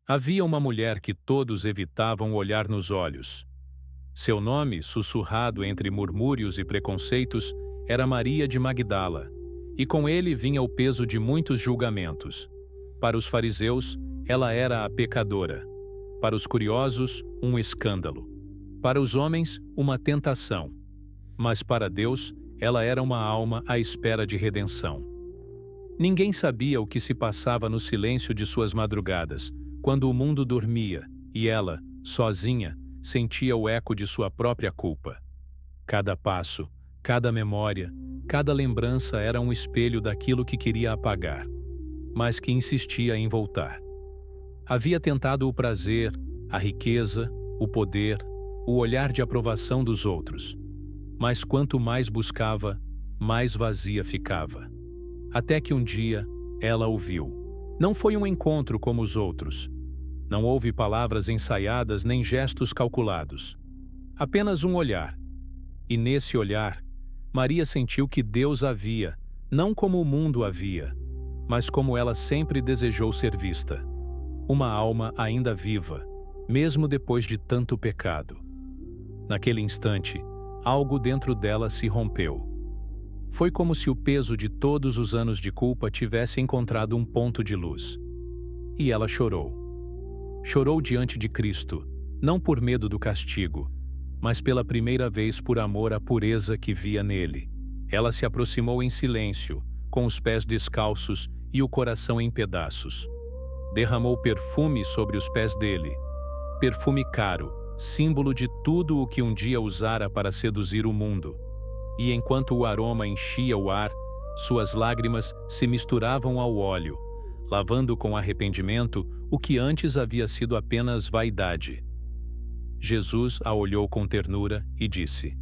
Havia uma mulher que todos evitavam olhar nos olhos. Seu nome, sussurrado entre murmúrios e preconceitos, era Maria de Magdala, e com ele vinha o peso de muitos julgamentos. Para os fariseus, ela era a pecadora. Para os curiosos, um escândalo. Para os homens, uma tentação. Mas para Deus, ela era uma alma à espera de redenção. Ninguém sabia o que se passava no silêncio de suas madrugadas, quando o mundo dormia, e ela, sozinha, sentia o eco de sua própria culpa. Cada passo, cada memória, cada lembrança era um espelho daquilo que queria apagar, mas que insistia em voltar. Havia tentado o prazer, a riqueza, o poder, o olhar de aprovação dos outros. Mas quanto mais buscava, mais vazia ficava. Até que um dia, ela o viu. Não foi um encontro como os outros. Não houve palavras ensaiadas nem gestos calculados. Apenas um olhar. E nesse olhar, Maria sentiu que Deus a via, não como o mundo a via, mas como ela sempre desejou ser vista. Uma alma ainda viva, mesmo depois de tanto pecado. Naquele instante, algo dentro dela se rompeu. Foi como se o peso de todos os anos de culpa tivesse encontrado um ponto de luz. E ela chorou. Chorou diante de Cristo, não por medo do castigo, mas pela primeira vez por amor à pureza que via nele. Ela se aproximou em silêncio, com os pés descalços e o coração em pedaços. Derramou perfume sobre os pés dele. Perfume caro, símbolo de tudo o que um dia usara para seduzir o mundo. E enquanto o aroma enchia o ar, suas lágrimas se misturavam ao óleo, lavando com arrependimento o que antes havia sido apenas vaidade. Jesus a olhou com ternura e disse: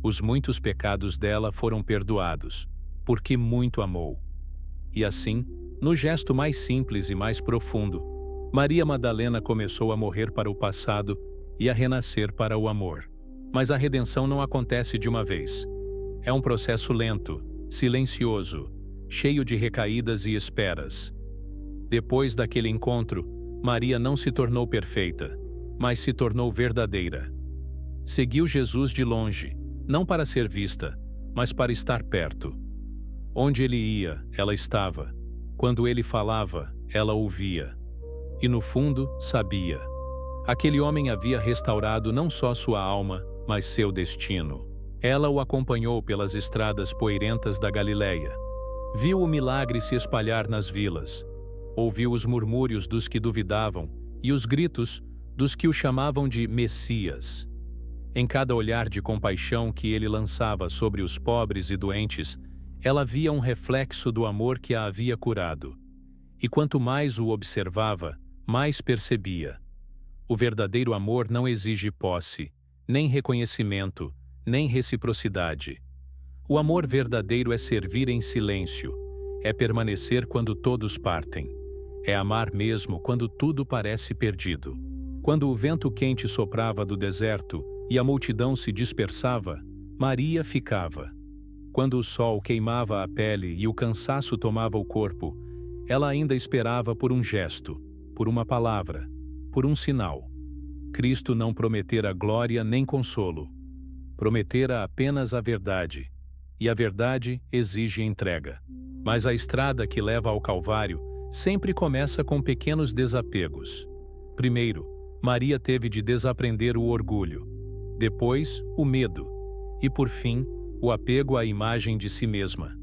os muitos pecados dela foram perdoados, porque muito amou. E assim, no gesto mais simples e mais profundo, Maria Madalena começou a morrer para o passado e a renascer para o amor. Mas a redenção não acontece de uma vez. É um processo lento, silencioso, cheio de recaídas e esperas. Depois daquele encontro, Maria não se tornou perfeita, mas se tornou verdadeira. Seguiu Jesus de longe, não para ser vista, mas para estar perto. Onde ele ia, ela estava. Quando ele falava, ela ouvia. E no fundo, sabia. Aquele homem havia restaurado não só sua alma, mas seu destino. Ela o acompanhou pelas estradas poeirentas da Galileia. Viu o milagre se espalhar nas vilas. Ouviu os murmúrios dos que duvidavam e os gritos dos que o chamavam de Messias. Em cada olhar de compaixão que ele lançava sobre os pobres e doentes, ela via um reflexo do amor que a havia curado. E quanto mais o observava, mais percebia. O verdadeiro amor não exige posse, nem reconhecimento, nem reciprocidade. O amor verdadeiro é servir em silêncio, é permanecer quando todos partem, é amar mesmo quando tudo parece perdido. Quando o vento quente soprava do deserto e a multidão se dispersava, Maria ficava. Quando o sol queimava a pele e o cansaço tomava o corpo, ela ainda esperava por um gesto, por uma palavra, por um sinal. Cristo não prometera glória nem consolo. Prometera apenas a verdade, e a verdade exige entrega. Mas a estrada que leva ao Calvário sempre começa com pequenos desapegos. Primeiro, Maria teve de desaprender o orgulho, depois, o medo, e por fim, o apego à imagem de si mesma.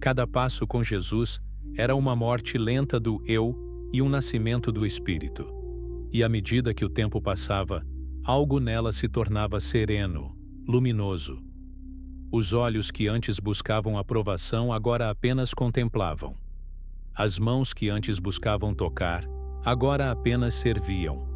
Cada passo com Jesus era uma morte lenta do eu e um nascimento do espírito. E à medida que o tempo passava, algo nela se tornava sereno, luminoso. Os olhos que antes buscavam aprovação agora apenas contemplavam. As mãos que antes buscavam tocar, agora apenas serviam.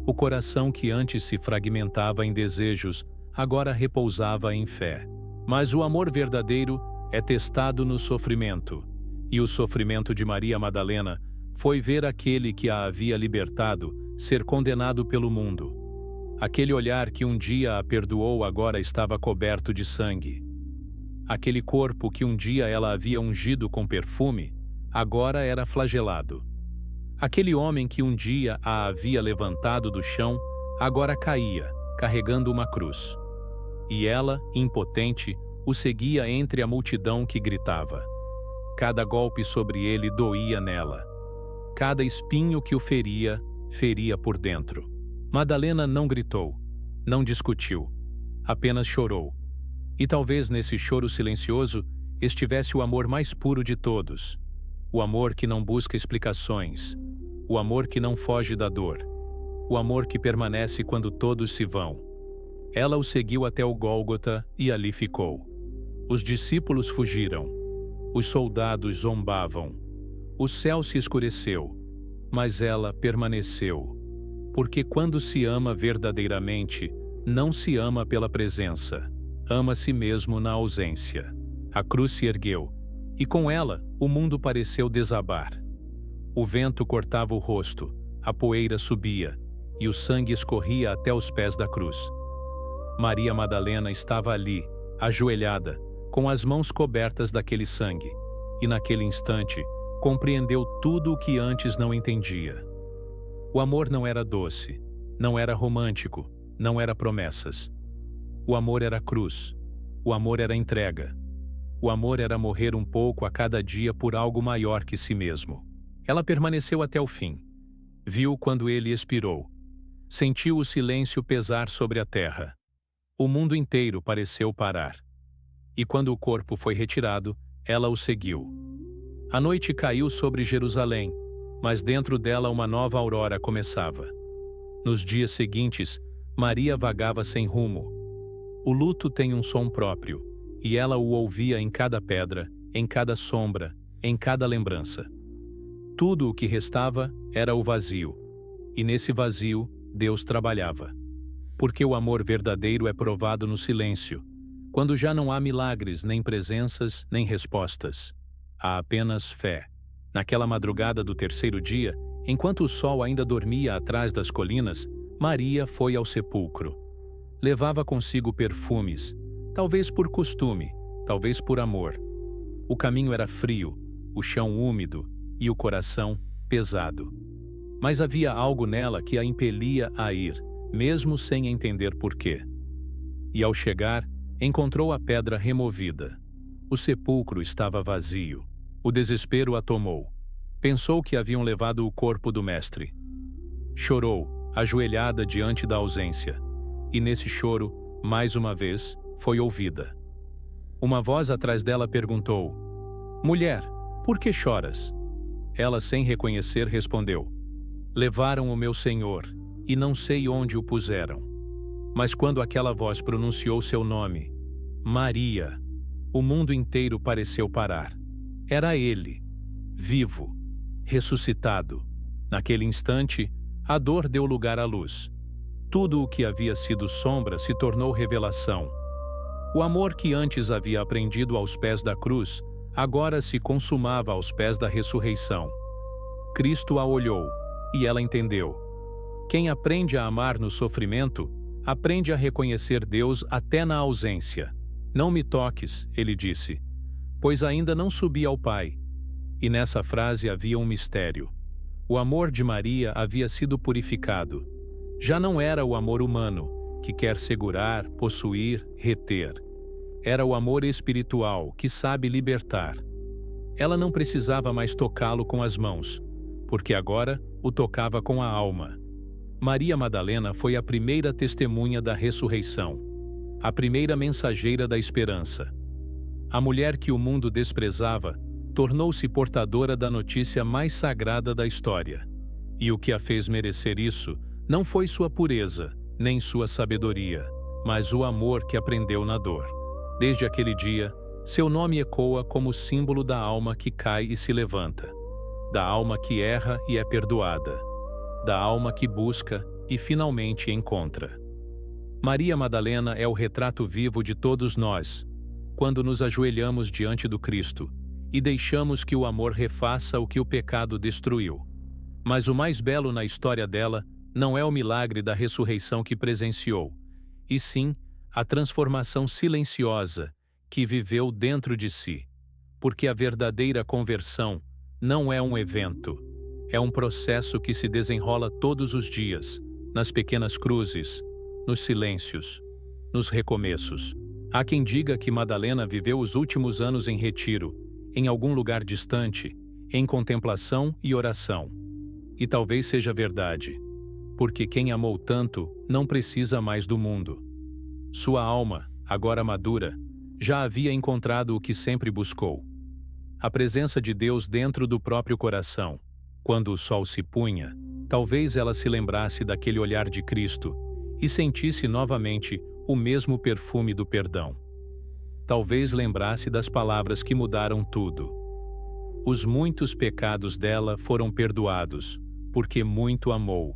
O coração que antes se fragmentava em desejos, agora repousava em fé. Mas o amor verdadeiro é testado no sofrimento. E o sofrimento de Maria Madalena foi ver aquele que a havia libertado ser condenado pelo mundo. Aquele olhar que um dia a perdoou agora estava coberto de sangue. Aquele corpo que um dia ela havia ungido com perfume, agora era flagelado. Aquele homem que um dia a havia levantado do chão, agora caía, carregando uma cruz. E ela, impotente, o seguia entre a multidão que gritava. Cada golpe sobre ele doía nela. Cada espinho que o feria, feria por dentro. Madalena não gritou, não discutiu, apenas chorou. E talvez nesse choro silencioso estivesse o amor mais puro de todos. O amor que não busca explicações. O amor que não foge da dor. O amor que permanece quando todos se vão. Ela o seguiu até o Gólgota e ali ficou. Os discípulos fugiram. Os soldados zombavam. O céu se escureceu. Mas ela permaneceu. Porque quando se ama verdadeiramente, não se ama pela presença. Ama a si mesmo na ausência. A cruz se ergueu. E com ela, o mundo pareceu desabar. O vento cortava o rosto, a poeira subia, e o sangue escorria até os pés da cruz. Maria Madalena estava ali, ajoelhada, com as mãos cobertas daquele sangue, e naquele instante compreendeu tudo o que antes não entendia. O amor não era doce, não era romântico, não era promessas. O amor era cruz, o amor era entrega. O amor era morrer um pouco a cada dia por algo maior que si mesmo. Ela permaneceu até o fim. Viu quando ele expirou. Sentiu o silêncio pesar sobre a terra. O mundo inteiro pareceu parar. E quando o corpo foi retirado, ela o seguiu. A noite caiu sobre Jerusalém, mas dentro dela uma nova aurora começava. Nos dias seguintes, Maria vagava sem rumo. O luto tem um som próprio, e ela o ouvia em cada pedra, em cada sombra, em cada lembrança. Tudo o que restava era o vazio, e nesse vazio Deus trabalhava. Porque o amor verdadeiro é provado no silêncio, quando já não há milagres, nem presenças, nem respostas. Há apenas fé. Naquela madrugada do terceiro dia, enquanto o sol ainda dormia atrás das colinas, Maria foi ao sepulcro. Levava consigo perfumes, talvez por costume, talvez por amor. O caminho era frio, o chão úmido e o coração pesado. Mas havia algo nela que a impelia a ir, mesmo sem entender porquê. E ao chegar, encontrou a pedra removida. O sepulcro estava vazio. O desespero a tomou. Pensou que haviam levado o corpo do mestre. Chorou, ajoelhada diante da ausência. E nesse choro, mais uma vez, foi ouvida. Uma voz atrás dela perguntou: "Mulher, por que choras?" Ela, sem reconhecer, respondeu: "Levaram o meu Senhor, e não sei onde o puseram." Mas quando aquela voz pronunciou seu nome, Maria, o mundo inteiro pareceu parar. Era ele, vivo, ressuscitado. Naquele instante, a dor deu lugar à luz. Tudo o que havia sido sombra se tornou revelação. O amor que antes havia aprendido aos pés da cruz, agora se consumava aos pés da ressurreição. Cristo a olhou, e ela entendeu. Quem aprende a amar no sofrimento, aprende a reconhecer Deus até na ausência. "Não me toques", ele disse, "pois ainda não subi ao Pai." E nessa frase havia um mistério. O amor de Maria havia sido purificado. Já não era o amor humano, que quer segurar, possuir, reter. Era o amor espiritual, que sabe libertar. Ela não precisava mais tocá-lo com as mãos, porque agora o tocava com a alma. Maria Madalena foi a primeira testemunha da ressurreição, a primeira mensageira da esperança. A mulher que o mundo desprezava tornou-se portadora da notícia mais sagrada da história. E o que a fez merecer isso não foi sua pureza, nem sua sabedoria, mas o amor que aprendeu na dor. Desde aquele dia, seu nome ecoa como símbolo da alma que cai e se levanta, da alma que erra e é perdoada, da alma que busca e finalmente encontra. Maria Madalena é o retrato vivo de todos nós, quando nos ajoelhamos diante do Cristo e deixamos que o amor refaça o que o pecado destruiu. Mas o mais belo na história dela não é o milagre da ressurreição que presenciou, e sim a transformação silenciosa que viveu dentro de si. Porque a verdadeira conversão não é um evento, É um processo que se desenrola todos os dias, nas pequenas cruzes, nos silêncios, nos recomeços. Há quem diga que Madalena viveu os últimos anos em retiro, em algum lugar distante, em contemplação e oração. E talvez seja verdade, porque quem amou tanto não precisa mais do mundo. Sua alma, agora madura, já havia encontrado o que sempre buscou: a presença de Deus dentro do próprio coração. Quando o sol se punha, talvez ela se lembrasse daquele olhar de Cristo e sentisse novamente o mesmo perfume do perdão. Talvez lembrasse das palavras que mudaram tudo. Os muitos pecados dela foram perdoados, porque muito amou.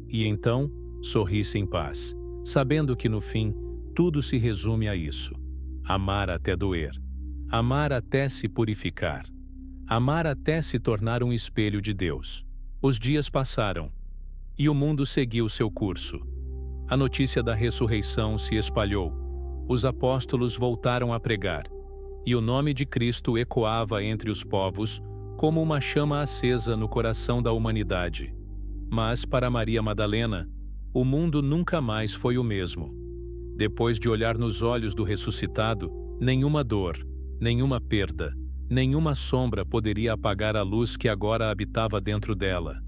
E então, sorrisse em paz, sabendo que no fim, tudo se resume a isso: amar até doer, amar até se purificar, amar até se tornar um espelho de Deus. Os dias passaram, e o mundo seguiu seu curso. A notícia da ressurreição se espalhou, os apóstolos voltaram a pregar, e o nome de Cristo ecoava entre os povos como uma chama acesa no coração da humanidade. Mas, para Maria Madalena, o mundo nunca mais foi o mesmo. Depois de olhar nos olhos do ressuscitado, nenhuma dor, nenhuma perda, nenhuma sombra poderia apagar a luz que agora habitava dentro dela.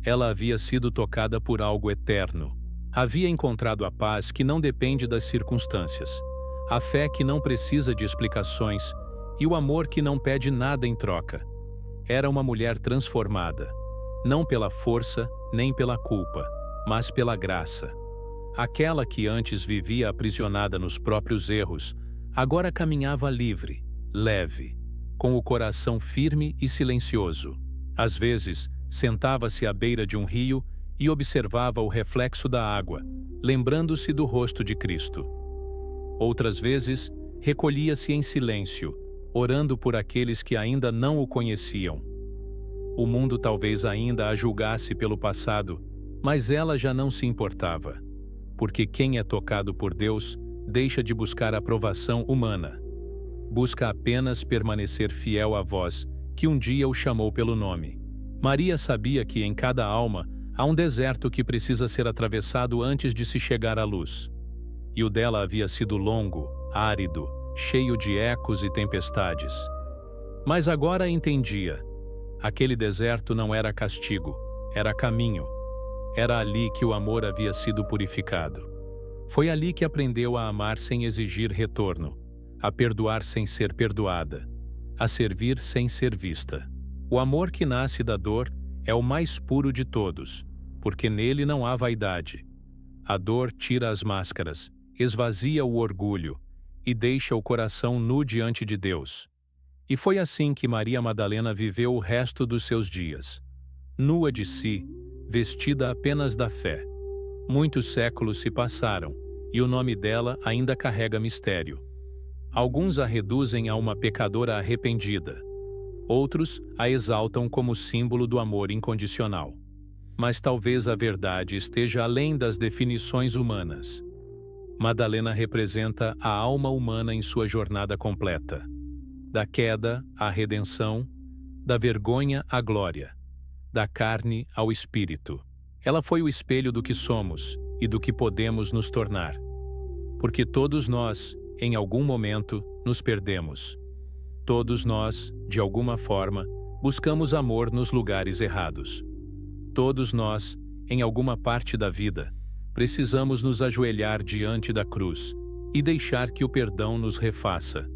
Ela havia sido tocada por algo eterno. Havia encontrado a paz que não depende das circunstâncias, a fé que não precisa de explicações e o amor que não pede nada em troca. Era uma mulher transformada, não pela força nem pela culpa, mas pela graça. Aquela que antes vivia aprisionada nos próprios erros, agora caminhava livre, leve, com o coração firme e silencioso. Às vezes, sentava-se à beira de um rio e observava o reflexo da água, lembrando-se do rosto de Cristo. Outras vezes, recolhia-se em silêncio, orando por aqueles que ainda não o conheciam. O mundo talvez ainda a julgasse pelo passado, mas ela já não se importava, porque quem é tocado por Deus deixa de buscar aprovação humana. Busca apenas permanecer fiel à voz que um dia o chamou pelo nome. Maria sabia que em cada alma há um deserto que precisa ser atravessado antes de se chegar à luz. E o dela havia sido longo, árido, cheio de ecos e tempestades. Mas agora entendia. Aquele deserto não era castigo, era caminho. Era ali que o amor havia sido purificado. Foi ali que aprendeu a amar sem exigir retorno, a perdoar sem ser perdoada, a servir sem ser vista. O amor que nasce da dor é o mais puro de todos, porque nele não há vaidade. A dor tira as máscaras, esvazia o orgulho e deixa o coração nu diante de Deus. E foi assim que Maria Madalena viveu o resto dos seus dias, nua de si, vestida apenas da fé. Muitos séculos se passaram, e o nome dela ainda carrega mistério. Alguns a reduzem a uma pecadora arrependida. Outros a exaltam como símbolo do amor incondicional. Mas talvez a verdade esteja além das definições humanas. Madalena representa a alma humana em sua jornada completa. Da queda à redenção, da vergonha à glória, da carne ao espírito. Ela foi o espelho do que somos e do que podemos nos tornar. Porque todos nós, em algum momento, nos perdemos. Todos nós, de alguma forma, buscamos amor nos lugares errados. Todos nós, em alguma parte da vida, precisamos nos ajoelhar diante da cruz e deixar que o perdão nos refaça.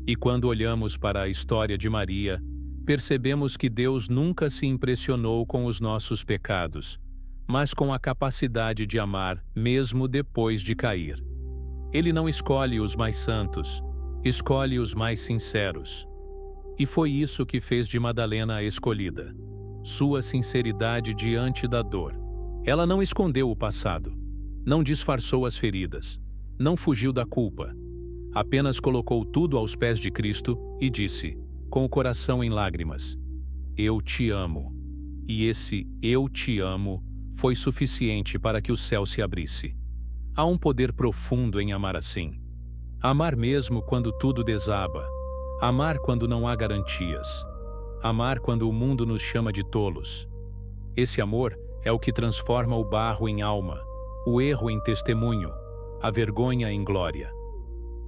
E quando olhamos para a história de Maria, percebemos que Deus nunca se impressionou com os nossos pecados, mas com a capacidade de amar mesmo depois de cair. Ele não escolhe os mais santos, escolhe os mais sinceros. E foi isso que fez de Madalena a escolhida. Sua sinceridade diante da dor. Ela não escondeu o passado, não disfarçou as feridas, não fugiu da culpa. Apenas colocou tudo aos pés de Cristo e disse, com o coração em lágrimas: Eu te amo. E esse "eu te amo" foi suficiente para que o céu se abrisse. Há um poder profundo em amar assim. Amar mesmo quando tudo desaba. Amar quando não há garantias. Amar quando o mundo nos chama de tolos. Esse amor é o que transforma o barro em alma, o erro em testemunho, a vergonha em glória.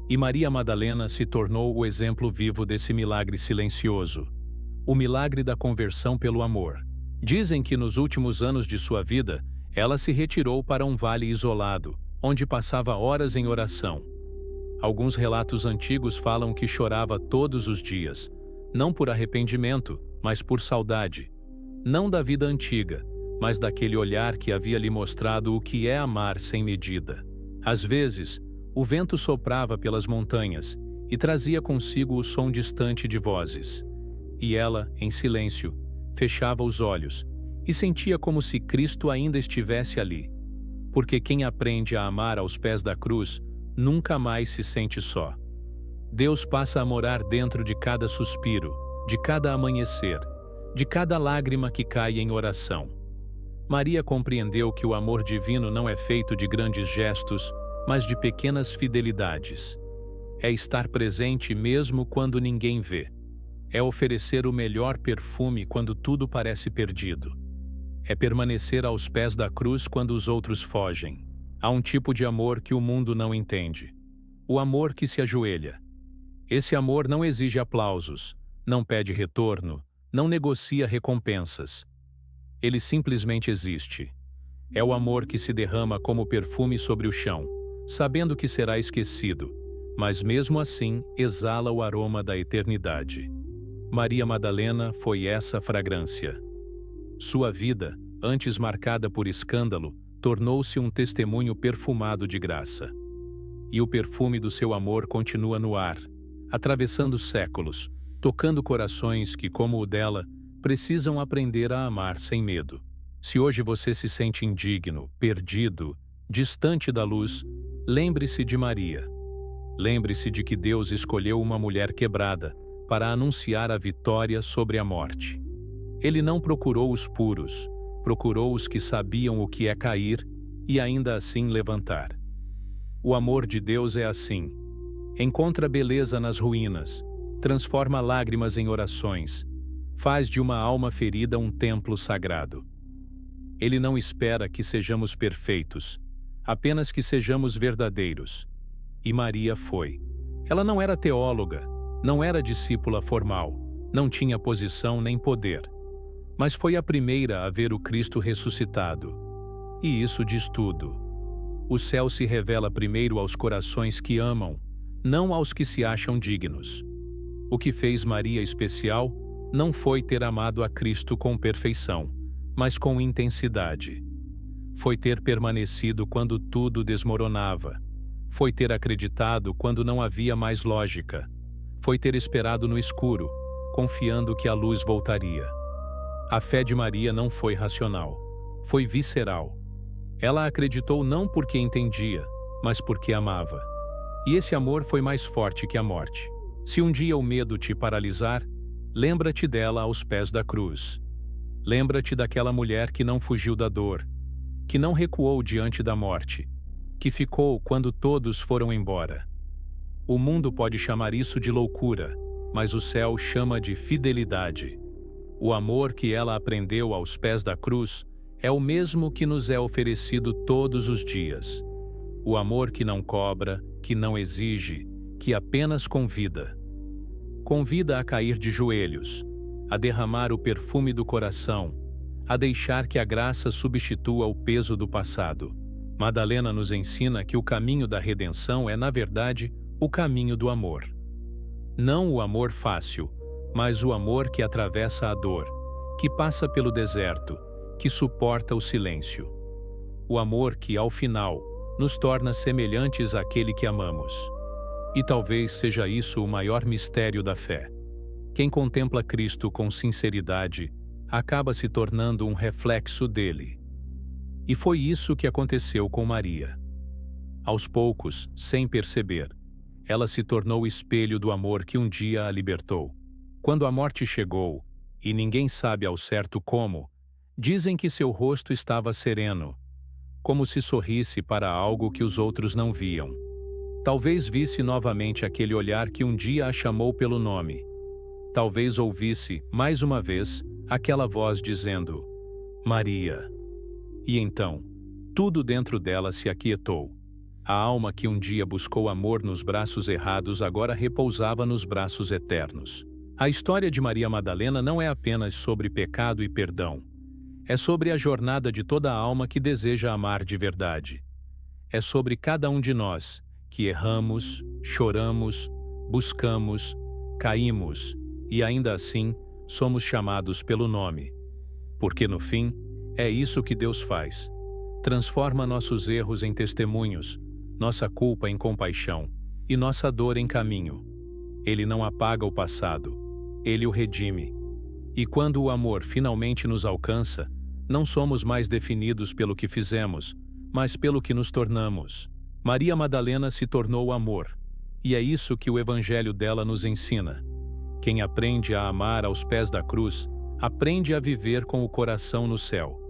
E Maria Madalena se tornou o exemplo vivo desse milagre silencioso, o milagre da conversão pelo amor. Dizem que nos últimos anos de sua vida, ela se retirou para um vale isolado, onde passava horas em oração. Alguns relatos antigos falam que chorava todos os dias, não por arrependimento, mas por saudade. Não da vida antiga, mas daquele olhar que havia lhe mostrado o que é amar sem medida. Às vezes, o vento soprava pelas montanhas e trazia consigo o som distante de vozes. E ela, em silêncio, fechava os olhos e sentia como se Cristo ainda estivesse ali. Porque quem aprende a amar aos pés da cruz nunca mais se sente só. Deus passa a morar dentro de cada suspiro, de cada amanhecer, de cada lágrima que cai em oração. Maria compreendeu que o amor divino não é feito de grandes gestos, mas de pequenas fidelidades. É estar presente mesmo quando ninguém vê. É oferecer o melhor perfume quando tudo parece perdido. É permanecer aos pés da cruz quando os outros fogem. Há um tipo de amor que o mundo não entende. O amor que se ajoelha. Esse amor não exige aplausos, não pede retorno, não negocia recompensas. Ele simplesmente existe. É o amor que se derrama como perfume sobre o chão, sabendo que será esquecido, mas mesmo assim exala o aroma da eternidade. Maria Madalena foi essa fragrância. Sua vida, antes marcada por escândalo, tornou-se um testemunho perfumado de graça. E o perfume do seu amor continua no ar, atravessando séculos, tocando corações que, como o dela, precisam aprender a amar sem medo. Se hoje você se sente indigno, perdido, distante da luz, lembre-se de Maria. Lembre-se de que Deus escolheu uma mulher quebrada para anunciar a vitória sobre a morte. Ele não procurou os puros, procurou os que sabiam o que é cair e ainda assim levantar. O amor de Deus é assim. Encontra beleza nas ruínas, transforma lágrimas em orações, faz de uma alma ferida um templo sagrado. Ele não espera que sejamos perfeitos, apenas que sejamos verdadeiros. E Maria foi. Ela não era teóloga, não era discípula formal, não tinha posição nem poder. Mas foi a primeira a ver o Cristo ressuscitado. E isso diz tudo. O céu se revela primeiro aos corações que amam, não aos que se acham dignos. O que fez Maria especial não foi ter amado a Cristo com perfeição, mas com intensidade. Foi ter permanecido quando tudo desmoronava. Foi ter acreditado quando não havia mais lógica. Foi ter esperado no escuro, confiando que a luz voltaria. A fé de Maria não foi racional, foi visceral. Ela acreditou não porque entendia, mas porque amava. E esse amor foi mais forte que a morte. Se um dia o medo te paralisar, lembra-te dela aos pés da cruz. Lembra-te daquela mulher que não fugiu da dor, que não recuou diante da morte, que ficou quando todos foram embora. O mundo pode chamar isso de loucura, mas o céu chama de fidelidade. O amor que ela aprendeu aos pés da cruz é o mesmo que nos é oferecido todos os dias. O amor que não cobra, que não exige, que apenas convida. Convida a cair de joelhos, a derramar o perfume do coração, a deixar que a graça substitua o peso do passado. Madalena nos ensina que o caminho da redenção é, na verdade, o caminho do amor. Não o amor fácil, mas o amor que atravessa a dor, que passa pelo deserto, que suporta o silêncio. O amor que, ao final, nos torna semelhantes àquele que amamos. E talvez seja isso o maior mistério da fé. Quem contempla Cristo com sinceridade acaba se tornando um reflexo dele. E foi isso que aconteceu com Maria. Aos poucos, sem perceber, ela se tornou o espelho do amor que um dia a libertou. Quando a morte chegou, e ninguém sabe ao certo como, dizem que seu rosto estava sereno, como se sorrisse para algo que os outros não viam. Talvez visse novamente aquele olhar que um dia a chamou pelo nome. talvez ouvisse, mais uma vez, aquela voz dizendo: Maria. E então, tudo dentro dela se aquietou. A alma que um dia buscou amor nos braços errados agora repousava nos braços eternos. A história de Maria Madalena não é apenas sobre pecado e perdão. É sobre a jornada de toda a alma que deseja amar de verdade. É sobre cada um de nós, que erramos, choramos, buscamos, caímos, e ainda assim, somos chamados pelo nome. Porque no fim, é isso que Deus faz. Transforma nossos erros em testemunhos, nossa culpa em compaixão e nossa dor em caminho. Ele não apaga o passado, ele o redime. E quando o amor finalmente nos alcança, não somos mais definidos pelo que fizemos, mas pelo que nos tornamos. Maria Madalena se tornou amor, e é isso que o Evangelho dela nos ensina. Quem aprende a amar aos pés da cruz, aprende a viver com o coração no céu.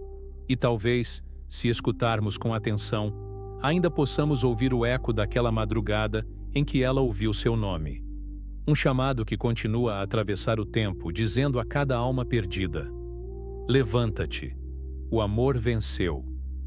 E talvez, se escutarmos com atenção, ainda possamos ouvir o eco daquela madrugada em que ela ouviu seu nome. Um chamado que continua a atravessar o tempo, dizendo a cada alma perdida: levanta-te, o amor venceu.